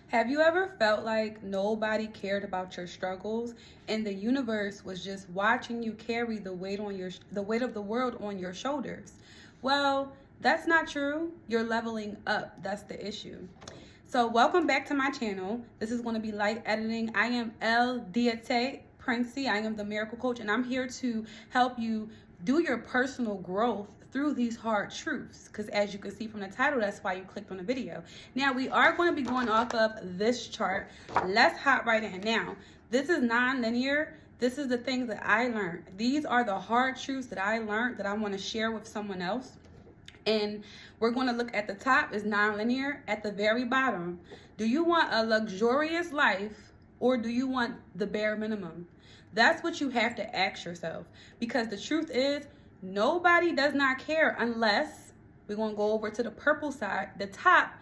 Have you ever felt like nobody cared about your struggles and the universe was just watching you carry the weight of the world on your shoulders? Well, that's not true. You're leveling up. That's the issue. So, welcome back to my channel. This is going to be light editing. I am Deity, Princey. I am the miracle coach, and I'm here to help you do your personal growth through these hard truths, because as you can see from the title, that's why you clicked on the video. Now we are going to be going off of this chart. Let's hop right in. Now this is non-linear. This is the things that I learned. These are the hard truths that I learned that I want to share with someone else. And we're going to look at the top is non-linear. At the very bottom, do you want a luxurious life or do you want the bare minimum? That's what you have to ask yourself, because the truth is nobody does not care unless we're going to go over to the purple side, the top,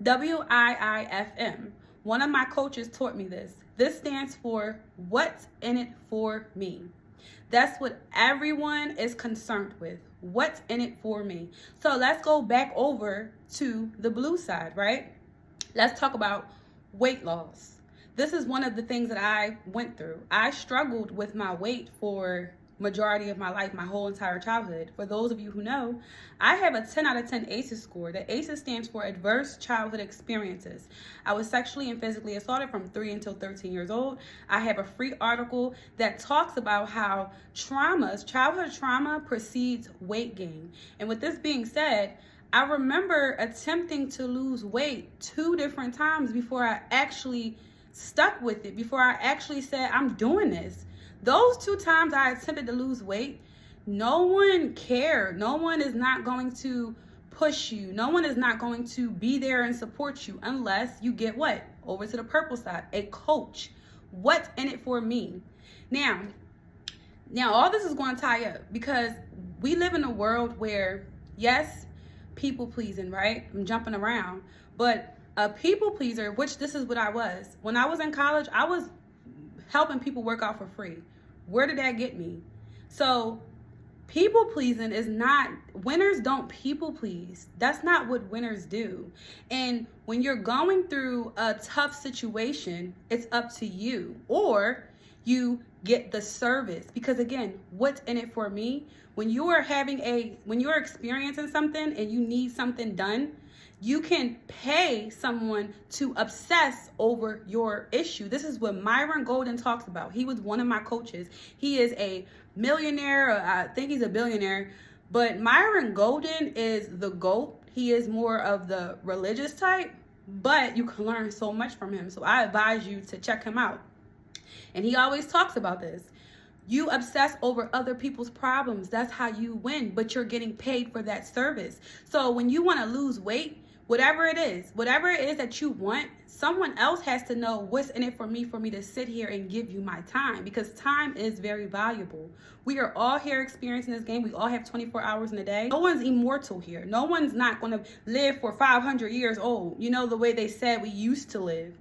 WIIFM. One of my coaches taught me this. This stands for what's in it for me. That's what everyone is concerned with. What's in it for me? So let's go back over to the blue side, right? Let's talk about weight loss. This is one of the things that I went through. I struggled with my weight for majority of my life, my whole entire childhood. For those of you who know, I have a 10 out of 10 ACEs score. The ACEs stands for Adverse Childhood Experiences. I was sexually and physically assaulted from 3 until 13 years old. I have a free article that talks about how childhood trauma precedes weight gain. And with this being said, I remember attempting to lose weight 2 different times before I actually stuck with it, before I actually said, I'm doing this. Those 2 times I attempted to lose weight, no one cared. No one is not going to push you. No one is not going to be there and support you unless you get what? Over to the purple side, a coach. What's in it for me? Now all this is going to tie up because we live in a world where, yes, people pleasing, right? I'm jumping around, but a people pleaser, which this is what I was. When I was in college, I was helping people work out for free. Where did that get me? So people pleasing is not, winners don't people please. That's not what winners do. And when you're going through a tough situation, it's up to you, or you get the service. Because again, what's in it for me? When you're experiencing something and you need something done, you can pay someone to obsess over your issue. This is what Myron Golden talks about. He was one of my coaches. He is a millionaire. I think he's a billionaire. But Myron Golden is the GOAT. He is more of the religious type, but you can learn so much from him. So I advise you to check him out. And he always talks about this. You obsess over other people's problems. That's how you win, but you're getting paid for that service. So when you want to lose weight, whatever it is that you want, someone else has to know what's in it for me to sit here and give you my time, because time is very valuable. We are all here experiencing this game. We all have 24 hours in a day. No one's immortal here. No one's not going to live for 500 years old. You know, the way they said we used to live.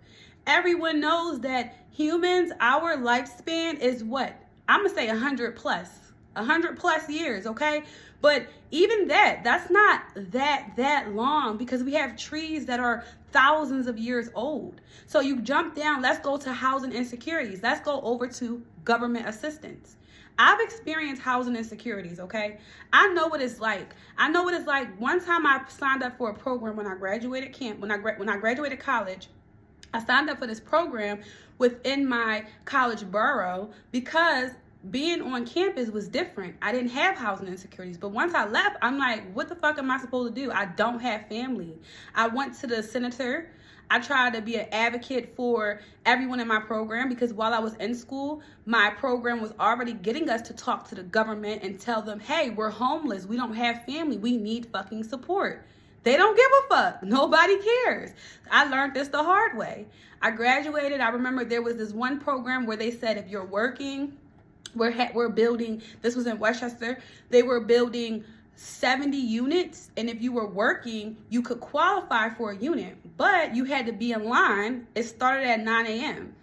Everyone knows that humans, our lifespan is what? I'm going to say 100 plus years, okay? But even that's not that long, because we have trees that are thousands of years old. So you jump down, let's go to housing insecurities. Let's go over to government assistance. I've experienced housing insecurities, okay? I know what it's like. One time I signed up for a program when I graduated when I graduated college. I signed up for this program within my college borough because being on campus was different. I didn't have housing insecurities. But once I left, I'm like, what the fuck am I supposed to do? I don't have family. I went to the senator. I tried to be an advocate for everyone in my program, because while I was in school, my program was already getting us to talk to the government and tell them, hey, we're homeless. We don't have family. We need fucking support. They don't give a fuck. Nobody cares. I learned this the hard way. I graduated. I remember there was this one program where they said if you're working, we're building, this was in Westchester, they were building 70 units, and if you were working, you could qualify for a unit, but you had to be in line. It started at 9 a.m.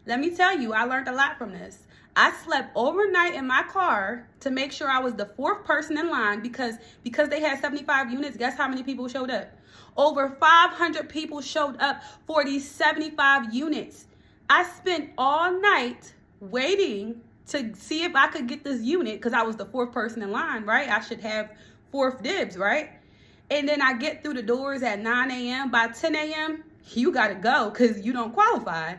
Let me tell you, I learned a lot from this. I slept overnight in my car to make sure I was the 4th person in line because they had 75 units. Guess how many people showed up? Over 500 people showed up for these 75 units. I spent all night waiting to see if I could get this unit because I was the fourth person in line, right? I should have fourth dibs, right? And then I get through the doors at 9 a.m. By 10 a.m., you got to go because you don't qualify.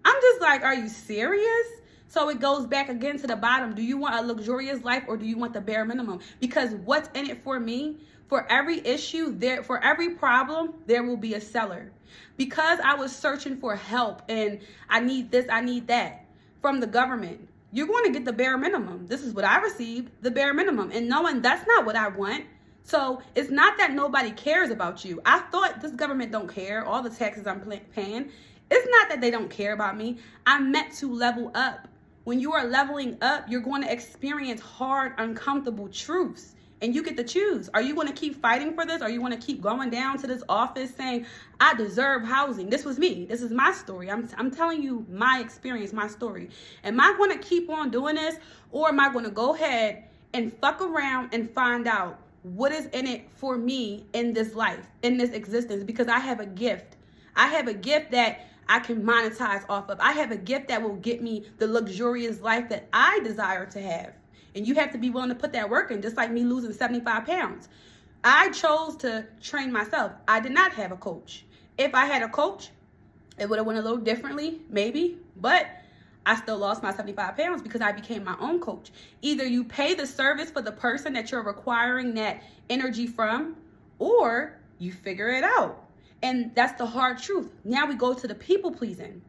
I'm just like, are you serious? So it goes back again to the bottom. Do you want a luxurious life or do you want the bare minimum? Because what's in it for me? For every issue, for every problem, there will be a seller. Because I was searching for help and I need this, I need that from the government, you're going to get the bare minimum. This is what I received, the bare minimum. And knowing that's not what I want. So it's not that nobody cares about you. I thought this government don't care, all the taxes I'm paying. It's not that they don't care about me. I'm meant to level up. When you are leveling up, you're going to experience hard, uncomfortable truths. And you get to choose. Are you going to keep fighting for this? Or are you going to keep going down to this office saying, I deserve housing? This was me. This is my story. I'm telling you my experience, my story. Am I going to keep on doing this? Or am I going to go ahead and fuck around and find out what is in it for me in this life, in this existence? Because I have a gift. I have a gift that I can monetize off of. I have a gift that will get me the luxurious life that I desire to have. And you have to be willing to put that work in, just like me losing 75 pounds. I chose to train myself. I did not have a coach. If I had a coach, it would have went a little differently, maybe. But I still lost my 75 pounds because I became my own coach. Either you pay the service for the person that you're requiring that energy from, or you figure it out. And that's the hard truth. Now we go to the people pleasing.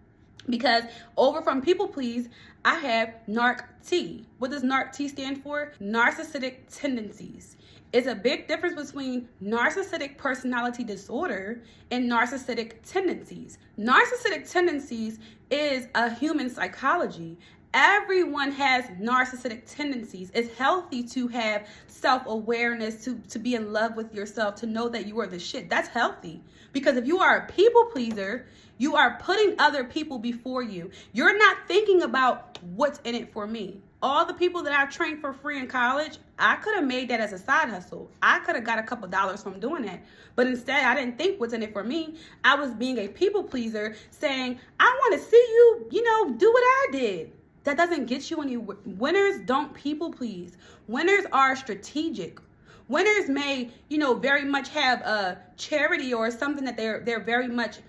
Because over from people please, I have NARC-T. What does NARC-T stand for? Narcissistic tendencies. It's a big difference between narcissistic personality disorder and narcissistic tendencies. Narcissistic tendencies is a human psychology. Everyone has narcissistic tendencies. It's healthy to have self-awareness, to be in love with yourself, to know that you are the shit. That's healthy. Because if you are a people pleaser, you are putting other people before you. You're not thinking about what's in it for me. All the people that I trained for free in college, I could have made that as a side hustle. I could have got a couple dollars from doing that. But instead, I didn't think what's in it for me. I was being a people pleaser saying, I want to see you, do what I did. That doesn't get you anywhere. Winners don't people please. Winners are strategic. Winners may, very much have a charity or something that they're very much,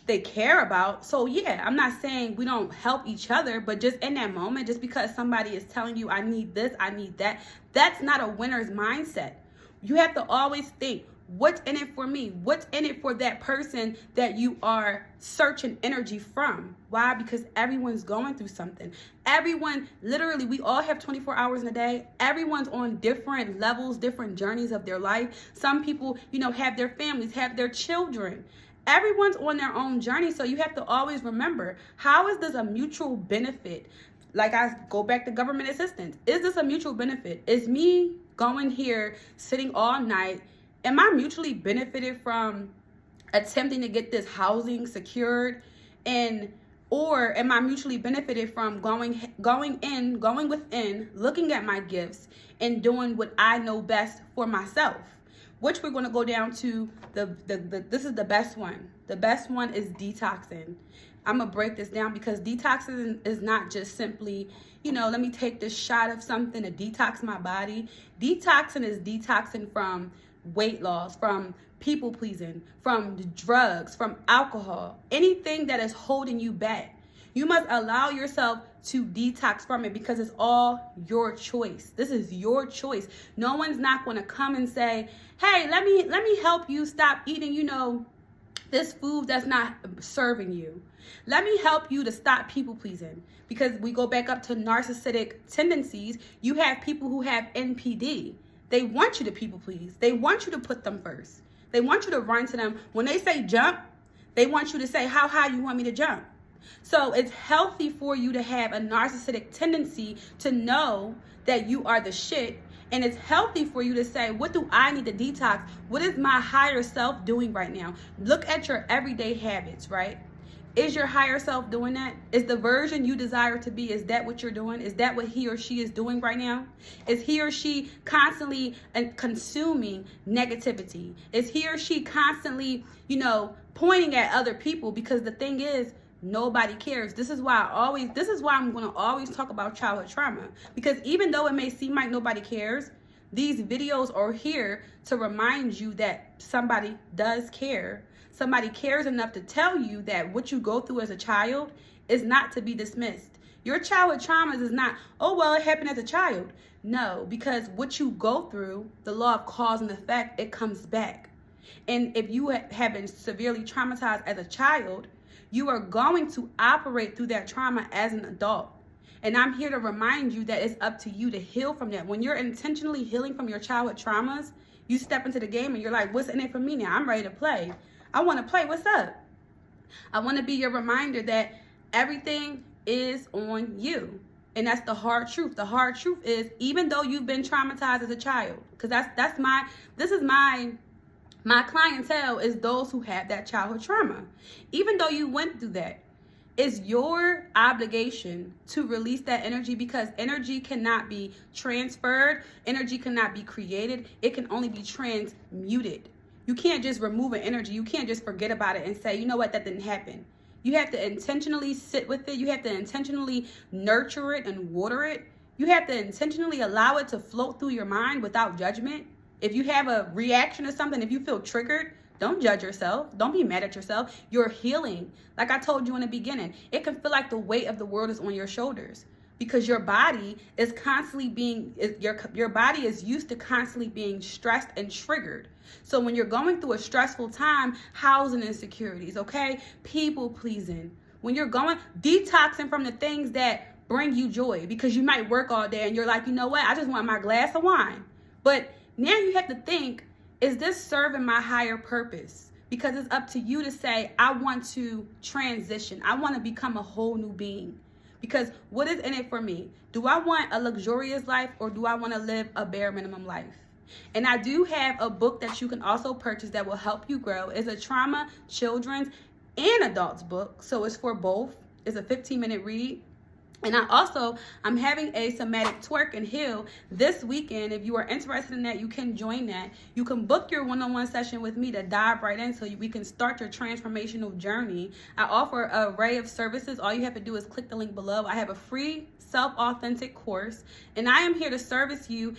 they care about. So yeah, I'm not saying we don't help each other, but just in that moment, just because somebody is telling you, I need this, I need that, that's not a winner's mindset. You have to always think, what's in it for me? What's in it for that person that you are searching energy from? Why? Because everyone's going through something. Everyone, literally, we all have 24 hours in a day. Everyone's on different levels, different journeys of their life. Some people, have their families, have their children. Everyone's on their own journey. So you have to always remember, how is this a mutual benefit? Like I go back to government assistance. Is this a mutual benefit? Is me going here, sitting all night, am I mutually benefited from attempting to get this housing secured, or am I mutually benefited from going within, looking at my gifts and doing what I know best for myself? Which we're going to go down to this is the best one. The best one is detoxing. I'm going to break this down because detoxing is not just simply, let me take this shot of something to detox my body. Detoxing is detoxing from weight loss, from people pleasing, from drugs, from alcohol, anything that is holding you back. You must allow yourself to detox from it because it's all your choice. This is your choice. No one's not going to come and say, hey, let me help you stop eating, this food that's not serving you. Let me help you to stop people pleasing. Because we go back up to narcissistic tendencies. You have people who have NPD. They want you to people please. They want you to put them first. They want you to run to them. When they say jump, they want you to say, how high you want me to jump? So it's healthy for you to have a narcissistic tendency to know that you are the shit. And it's healthy for you to say, what do I need to detox? What is my higher self doing right now? Look at your everyday habits, right? Is your higher self doing that? Is the version you desire to be, is that what you're doing? Is that what he or she is doing right now? Is he or she constantly consuming negativity? Is he or she constantly, pointing at other people? Because the thing is, nobody cares. This is why I'm going to always talk about childhood trauma. Because even though it may seem like nobody cares, these videos are here to remind you that somebody does care. Somebody cares enough to tell you that what you go through as a child is not to be dismissed. Your childhood traumas is not, oh, well, it happened as a child. No, because what you go through, the law of cause and effect, it comes back. And if you have been severely traumatized as a child, you are going to operate through that trauma as an adult. And I'm here to remind you that it's up to you to heal from that. When you're intentionally healing from your childhood traumas, you step into the game and you're like, what's in it for me now? I'm ready to play. I want to play. What's up? I want to be your reminder that everything is on you. And that's the hard truth. The hard truth is, even though you've been traumatized as a child, because this is my clientele is those who have that childhood trauma. Even though you went through that, it's your obligation to release that energy, because energy cannot be transferred. Energy cannot be created. It can only be transmuted. You can't just remove an energy. You can't just forget about it and say, you know what, that didn't happen. You have to intentionally sit with it. You have to intentionally nurture it and water it. You have to intentionally allow it to float through your mind without judgment. If you have a reaction to something, if you feel triggered, don't judge yourself. Don't be mad at yourself. You're healing. Like I told you in the beginning, it can feel like the weight of the world is on your shoulders, because your body is constantly your body is used to constantly being stressed and triggered. So when you're going through a stressful time, housing insecurities, okay? People pleasing. When you're detoxing from the things that bring you joy, because you might work all day and you're like, you know what? I just want my glass of wine. But now you have to think, is this serving my higher purpose? Because it's up to you to say, I want to transition. I want to become a whole new being. Because what is in it for me? Do I want a luxurious life, or do I want to live a bare minimum life? And I do have a book that you can also purchase that will help you grow. It's a trauma, children's, and adults book. So it's for both. It's a 15-minute read. And I'm having a somatic twerk and heal this weekend. If you are interested in that, you can join that. You can book your one-on-one session with me to dive right in so we can start your transformational journey. I offer an array of services. All you have to do is click the link below. I have a free self-authentic course, and I am here to service you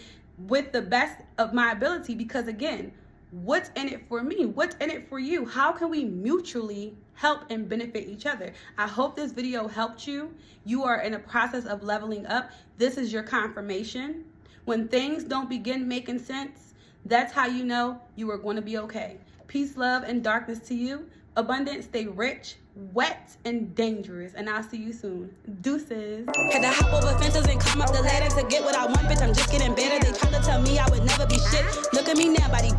with the best of my ability, because again, what's in it for me? What's in it for you? How can we mutually help and benefit each other? I hope this video helped you. You are in a process of leveling up. This is your confirmation. When things don't begin making sense, that's how you know you are going to be okay. Peace, love, and darkness to you. Abundant, stay rich, wet, and dangerous. And I'll see you soon. Deuces. Had to hop over fences and climb up the ladder to get what I want, bitch. I'm just getting better. They tried to tell me I would never be shit. Look at me now, body.